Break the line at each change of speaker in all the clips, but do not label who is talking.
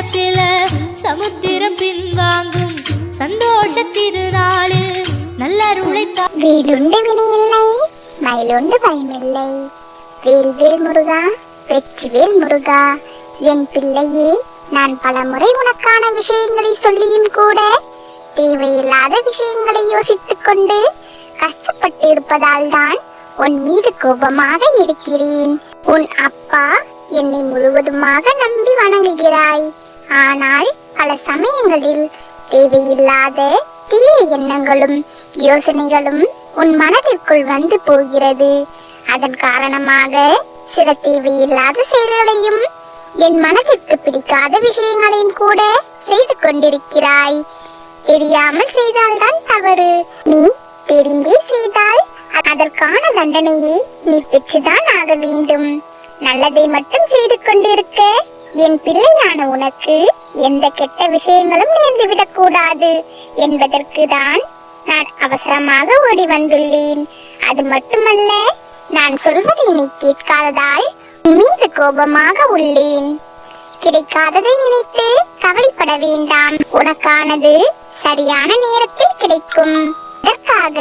நேரத்தில சமுத்திரம் பின்வாங்கும் சந்தோஷ திருநாளில் நல்லருளை
வீடுண்டு வினையில்லை மயிலுண்டு பயமில்லை. வேல் வேல் முருகா வெற்றிவேல் முருகா. என் பிள்ளையே, நான் பலமுறை உனக்கான விஷயங்களை சொல்லியும் கூட தேவையில்லாத விஷயங்களை யோசித்துக் கொண்டு கஷ்டப்பட்டு இருப்பதால் தான் உன் மீது கோபமாக இருக்கிறேன். உன் அப்பா என்னை முழுவதுமாக நம்பி வணங்குகிறாய். ஆனால் பல சமயங்களில் தேவையில்லாத தீய எண்ணங்களும் யோசனைகளும் உன் மனதிற்குள் வந்து போகிறது. அதன் காரணமாக சில தேவையில்லாத செயல்களையும் என் மனதிற்கு பிடிக்காத விஷயங்களையும் கூட செய்து கொண்டிருக்கிறாய். தெரியாமல் செய்தால்தான் தவறு. நீ தெரிந்தே செய்தால் அதற்கான தண்டனையை நீ பெற்றுதான் ஆக வேண்டும். நல்லதை மட்டும் செய்து கொண்டிருக்க என் பிள்ளையான உனக்கு எந்த கெட்ட விஷயங்களும் நேர்ந்துவிடக் கூடாது என்பதற்கு தான் நான் அவசரமாக ஓடி வந்துள்ளேன். அது மட்டுமல்ல, நான் சொல்வதை நீ கேட்காததால் மீது கோபமாக உள்ளேன். கிடைக்காததை நினைத்து கவலைப்பட வேண்டாம். உனக்கானது சரியான நேரத்தில் கிடைக்கும். இதற்காக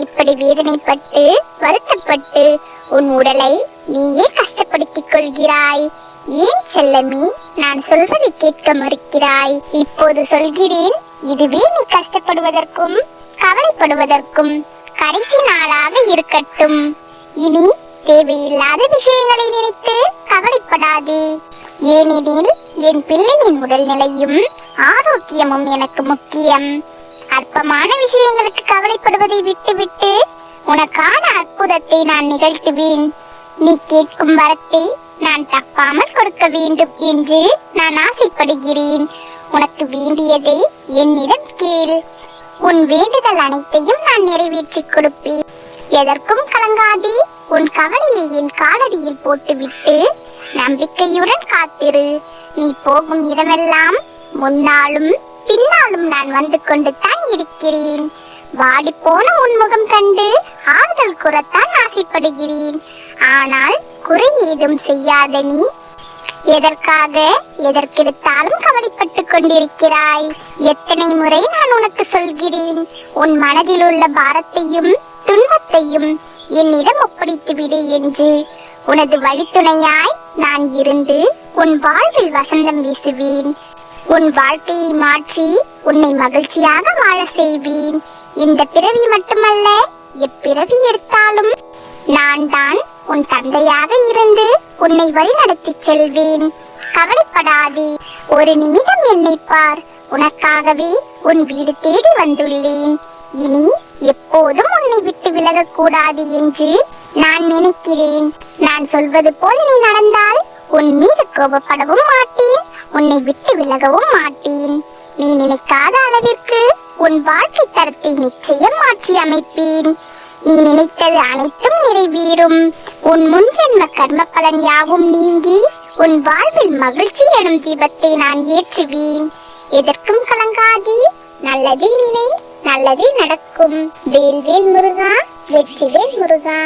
இப்படி வேதனைப்பட்டு வருத்தப்பட்டு உன் உடலை நீயே கஷ்டப்படுத்திக் கொள்கிறாய். ஏன் செல்லமி, நான் சொல்வதை கேட்க மறுக்கிறாய்? இப்போது சொல்கிறேன், இதுவே நீ கஷ்டப்படுவதற்கும் கவலைப்படுவதற்கும் கடைசி நாளாக இருக்கட்டும். இனி தேவையில்லாத விஷயங்களை நினைத்து கவலைப்படாதே. ஏனெனில் என் பிள்ளையின் உடல்நிலையும் ஆரோக்கியமும் எனக்கு முக்கியம். அற்பமான விஷயங்களுக்கு கவலைப்படுவதை விட்டுவிட்டு உனக்கான அற்புதத்தை நான் நிகழ்த்துவேன். நீ கேட்கும் வரத்தை நான் தப்பாமல் கொடுக்க வேண்டும் என்று நான் ஆசைப்படுகிறேன். உனக்கு வேண்டியதை என்னிடம் கேள். உன் வேண்டுதல் அனைத்தையும் நான் நிறைவேற்றிக் கொடுப்பேன். எதற்கும் கலங்காதே. உன் கவலையை என் காலடியில் போட்டுவிட்டு நம்பிக்கையுடன் காத்திரு. நீ போகும் இடமெல்லாம் முன்னாலும் பின்னாலும் நான் வந்து கொண்டு தான் இருக்கிறேன். வாடி போன உன்முகம் கண்டு ஆறுதல் கூறத்தான் ஆசைப்படுகிறேன். ஆனால் குறை ஏதும் செய்யாத நீ எதற்காக எதற்கெடுத்தாலும் கவலைப்பட்டுக் கொண்டிருக்கிறாய்? எத்தனை முறை நான் உனக்கு சொல்கிறேன், உன் மனதில் உள்ள பாரத்தையும் துன்பத்தையும் என்னிடம் ஒப்படைத்து விடு என்று. உனது வழித்துணையாய் நான் இருந்து உன் வாழ்வில் வசந்தம் வீசுவேன். உன் வாழ்க்கையை மாற்றி உன்னை மகிழ்ச்சியாக வாழ செய்வேன். இந்த பிறவி மட்டுமல்ல, எப்பிறவி எடுத்தாலும் நான் தான் உன் தந்தையாக இருந்து உன்னை வழிநடத்தி செல்வேன். கவலைப்படாதே. ஒரு நிமிடம் என்னை பார். உனக்காகவே உன் வீடு தேடி வந்துள்ளேன். இனி எப்போதும் உன்னை விட்டு விலகக் கூடாது என்று நான் நினைக்கிறேன். நான் சொல்வது போல் நீ நடந்தால் உன் மீது கோபப்படவும் மாட்டேன், உன்னை விட்டு விலகவும் மாட்டேன். நீ நினைக்காத அளவிற்கு உன் வாழ்க்கை தரத்தை நிச்சயம் மாற்றி அமைப்பேன். நீ நினைத்தது அனைத்தும் நிறைவேறும். உன் முன்ஜென்ம கர்ம பலன் யாவும் நீங்கி உன் வாழ்வில் மகிழ்ச்சி எனும் தீபத்தை நான் ஏற்றுவேன். எதற்கும் கலங்காதே. நல்லதை நினை, நல்லதே நடக்கும். வேல் வேல் முருகா வெற்றிவேல் முருகா.